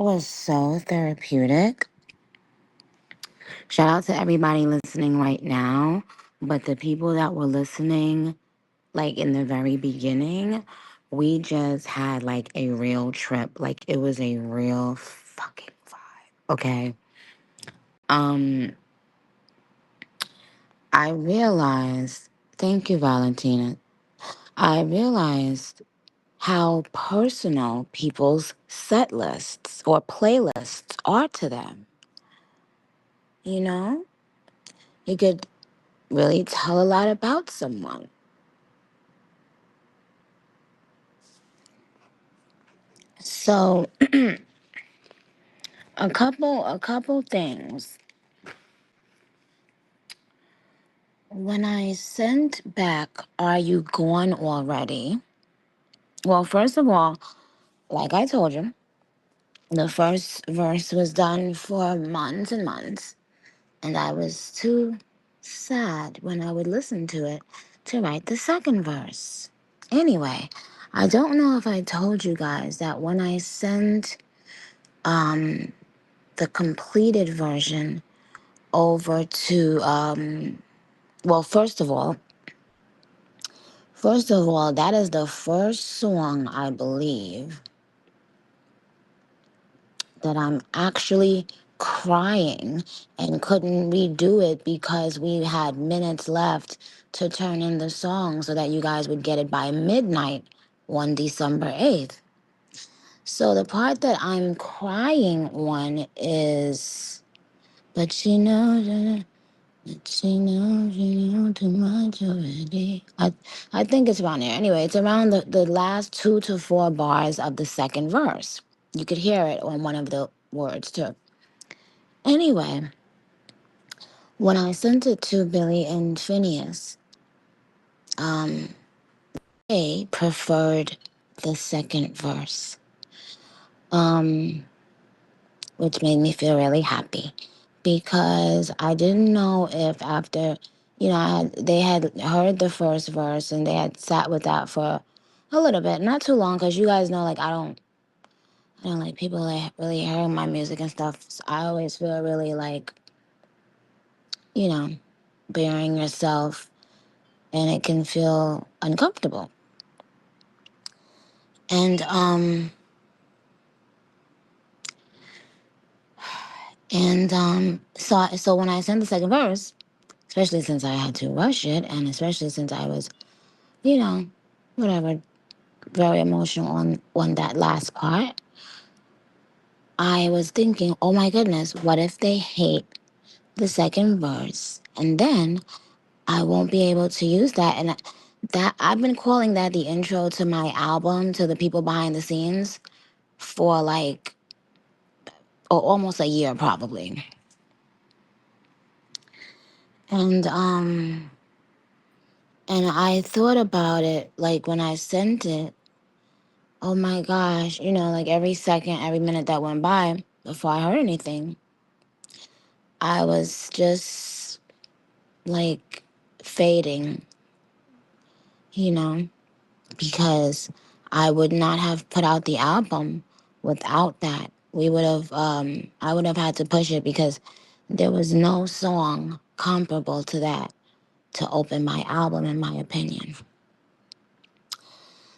was so therapeutic. Shout out to everybody listening right now. But the people that were listening, like in the very beginning, we just had like a real trip. Like it was a real fucking vibe. Okay. Um, I realized, thank you, Valentina. I realized how personal people's set lists or playlists are to them. You know, you could really tell a lot about someone. So, a couple things. When I sent back, "Are you gone already?" Well, first of all, like I told you, the first verse was done for months and months, and I was too sad when I would listen to it to write the second verse. Anyway, I don't know if I told you guys that when I sent the completed version over to well, first of all, that is the first song I believe that I'm actually crying and couldn't redo it because we had minutes left to turn in the song so that you guys would get it by midnight on December 8th. So the part that I'm crying on is, but she knows too much already. I think it's around there. Anyway, it's around the last 2 to 4 bars of the second verse. You could hear it on one of the words too. Anyway, when I sent it to Billy and Phineas, they preferred the second verse, which made me feel really happy because I didn't know if after, they had heard the first verse and they had sat with that for a little bit, not too long, because you guys know, like, I don't like people like really hearing my music and stuff. So I always feel really like, you know, bearing yourself, and it can feel uncomfortable. And so when I sent the second verse, especially since I had to rush it, and especially since I was, you know, whatever, very emotional on that last part, I was thinking, oh my goodness, what if they hate the second verse, and then I won't be able to use that. And that I've been calling that the intro to my album, to the people behind the scenes, for like almost a year probably. And and I thought about it like when I sent it. Oh my gosh, like every second, every minute that went by before I heard anything, I was just like fading, you know, because I would not have put out the album without that. I would have had to push it because there was no song comparable to that to open my album, in my opinion.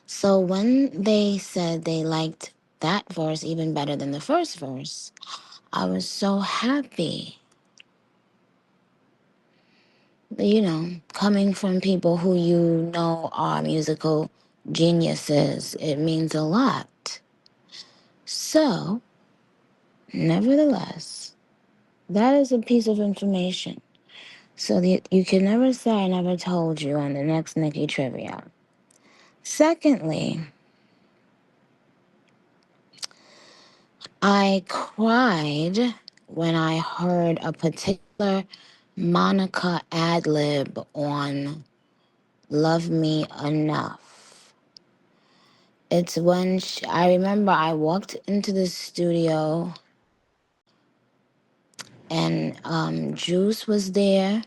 So when they said they liked that verse even better than the first verse, I was so happy. Coming from people who are musical geniuses, it means a lot. So, nevertheless, that is a piece of information. So that you can never say I never told you on the next Nicki trivia. Secondly, I cried when I heard a particular Monica ad lib on Love Me Enough. It's when I remember I walked into the studio and Juice was there.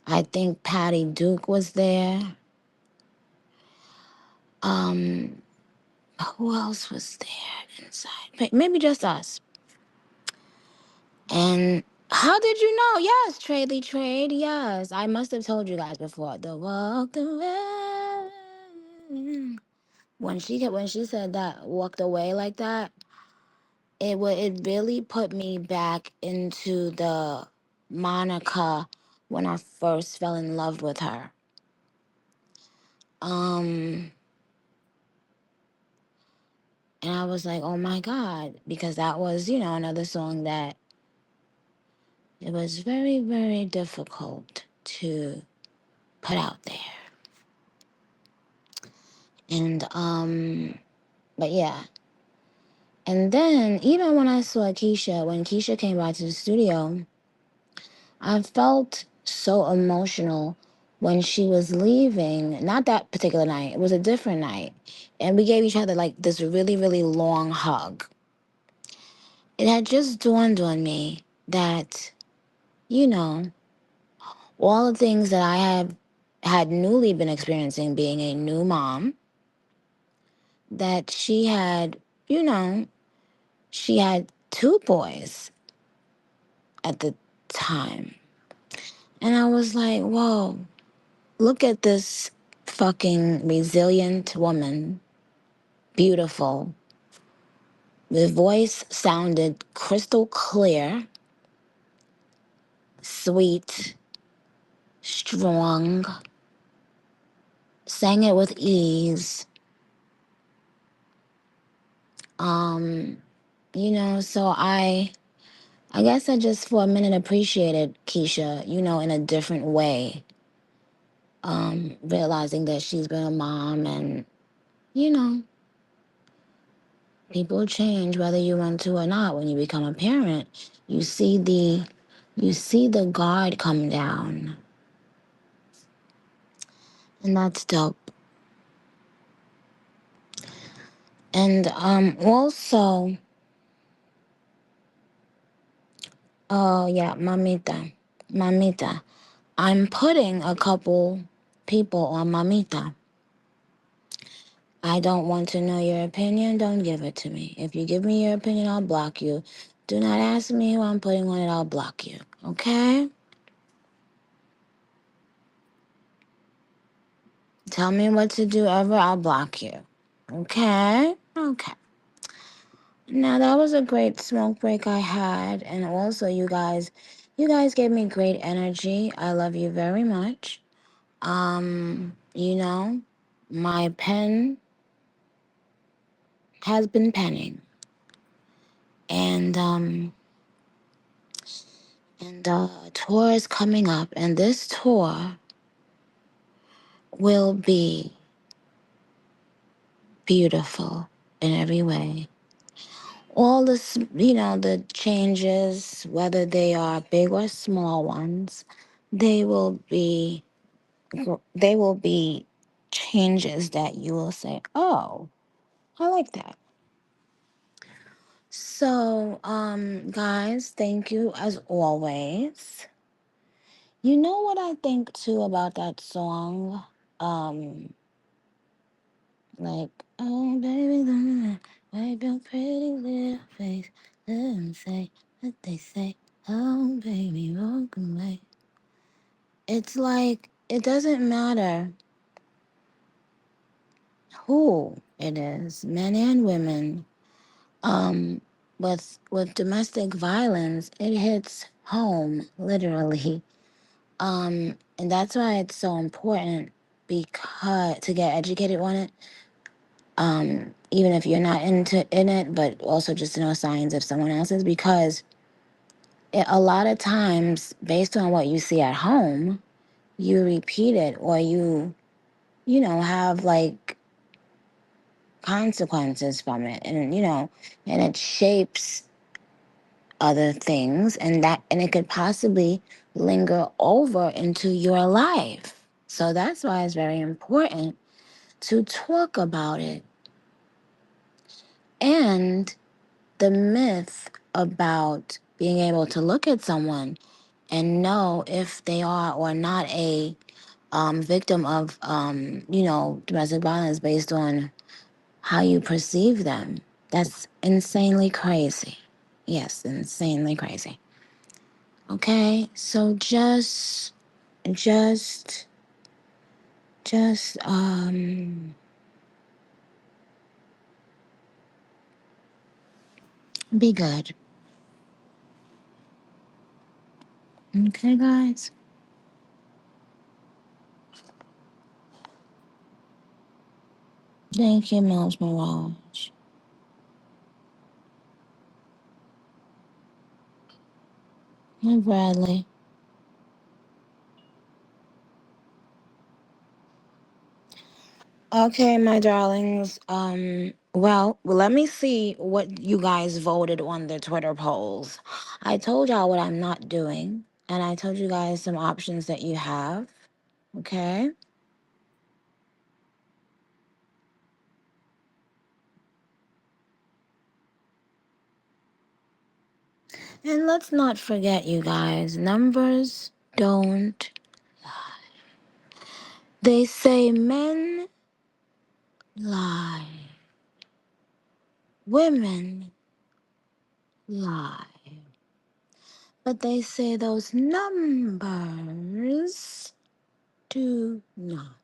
I think Patty Duke was there. Who else was there inside? Maybe just us. And how did you know? Yes, Tradely Trade. Yes, I must have told you guys before. The walked away. When she said that, walked away like that, it really put me back into the Monica when I first fell in love with her. Um, and I was like, oh my God, because that was, another song that it was very, very difficult to put out there. And but yeah. And then even when I saw Keisha, when Keisha came by to the studio, I felt so emotional when she was leaving. Not that particular night, it was a different night. And we gave each other like this really, really long hug. It had just dawned on me that, you know, all the things that I had newly been experiencing being a new mom, that she had, you know, she had two boys at the time. And I was like, whoa, look at this fucking resilient woman, beautiful. The voice sounded crystal clear, sweet, strong, sang it with ease. Um, so I guess I just for a minute appreciated Keisha, in a different way. Realizing that she's been a mom and, you know, people change whether you want to or not. When you become a parent, you see the guard come down. And that's dope. And also, oh yeah, mamita. Mamita. I'm putting a couple people on mamita. I don't want to know your opinion. Don't give it to me. If you give me your opinion, I'll block you. Do not ask me who I'm putting on it. I'll block you. Okay? Tell me what to do ever. I'll block you. Okay? Okay. Now that was a great smoke break I had, and also you guys gave me great energy. I love you very much. You know, my pen has been penning, and a tour is coming up, and this tour will be beautiful in every way. All the changes, whether they are big or small ones, they will be they will be changes that you will say, "Oh, I like that." So, guys, thank you as always. You know what I think too about that song? Um, like, oh baby, wipe your pretty little face. Let 'em say what they say. Oh baby, walk away. It's like it doesn't matter who it is, men and women. With domestic violence, it hits home literally. And that's why it's so important because to get educated on it. Even if you're not in it, but also just to know signs of someone else's, because a lot of times, based on what you see at home, you repeat it or have like consequences from it, and it shapes other things, and it could possibly linger over into your life. So that's why it's very important to talk about it. And the myth about being able to look at someone and know if they are or not a victim of domestic violence based on how you perceive them. That's insanely crazy. Yes, insanely crazy. Okay, so just, just be good. Okay, guys. Thank you, Miles Mirage. Hi, Bradley. Okay, my darlings. Well, let me see what you guys voted on the Twitter polls. I told y'all what I'm not doing, and I told you guys some options that you have. Okay. And let's not forget, you guys, numbers don't. They say men lie, women lie. But they say those numbers do not.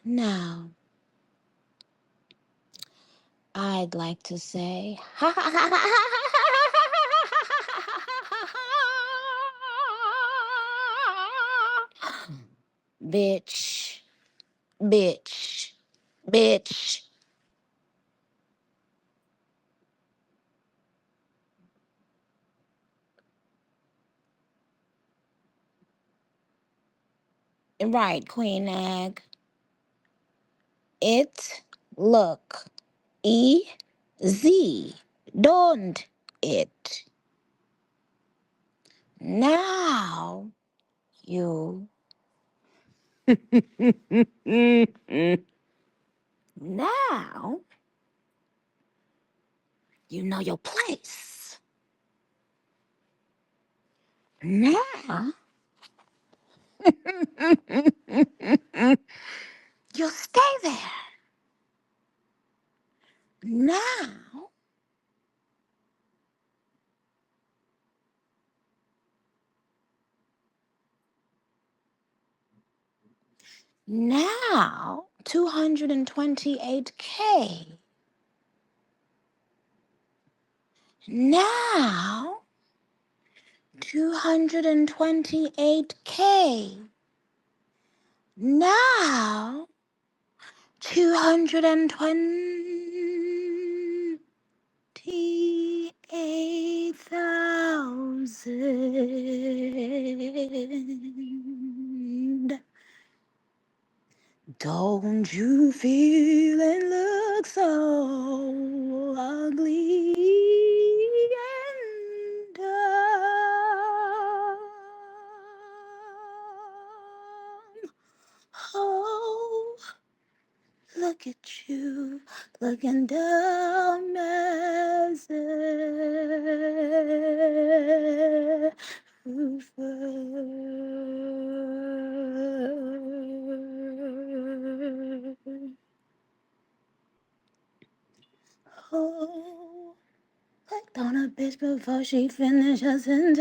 Now, I'd like to say, bitch, bitch, bitch. Right, Queen Egg. It look easy, don't it? Now you now you know your place. Now you'll stay there. Now now 228K. Now 228K. Now 228,000. Don't you feel and look so ugly and oh, look at you, looking dumb as ever. Oh, clicked on a bitch before she finished her sentence.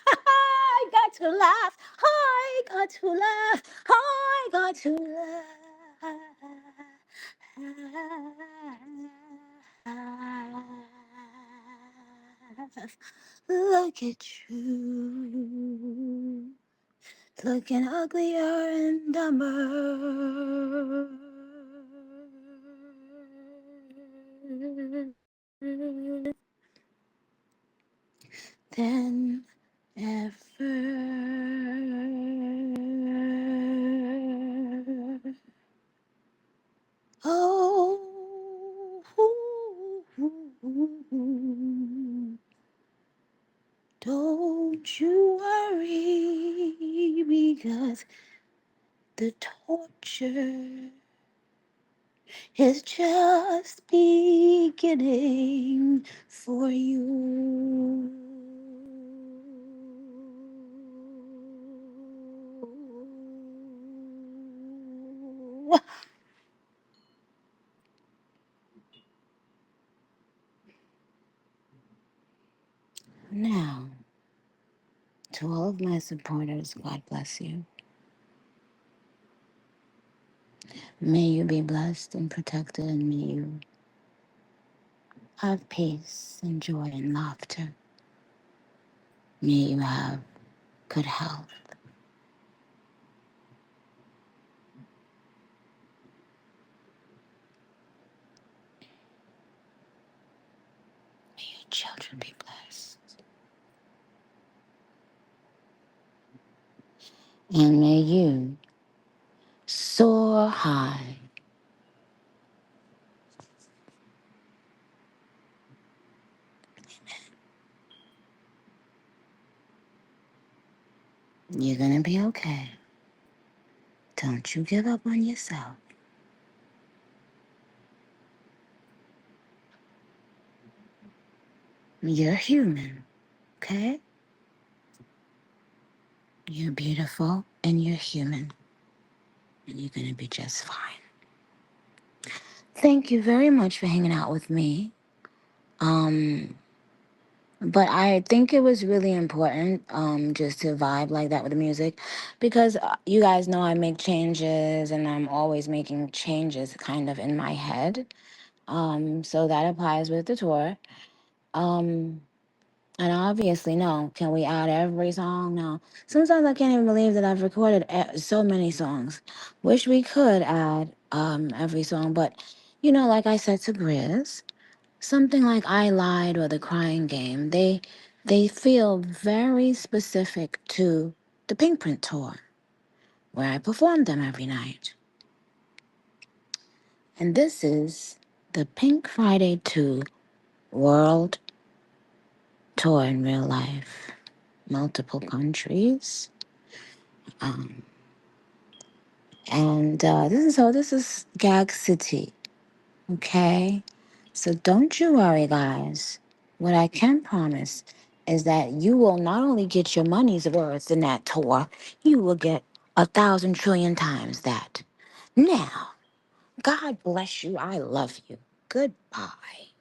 I got to laugh. I got to laugh. I got to laugh. Look at you, looking uglier and dumber than ever. Oh, don't you worry, because the torture is just beginning for you. Now, to all of my supporters, God bless you. May you be blessed and protected, and may you have peace and joy and laughter. May you have good health. May your children be blessed. And may you soar high. You're going to be okay. Don't you give up on yourself. You're human, okay? You're beautiful and you're human. And you're going to be just fine. Thank you very much for hanging out with me. Um, but I think it was really important just to vibe like that with the music because you guys know I make changes and I'm always making changes kind of in my head. So that applies with the tour. Um, and obviously, no, can we add every song? No. Sometimes I can't even believe that I've recorded so many songs. Wish we could add every song, but like I said to Grizz, something like I Lied or The Crying Game, they feel very specific to the Pink Print tour, where I performed them every night. And this is the Pink Friday 2 World Tour in real life. Multiple countries. Um, and this is Gag City. Okay? So don't you worry, guys. What I can promise is that you will not only get your money's worth in that tour, you will get 1,000 trillion times that. Now, God bless you. I love you. Goodbye.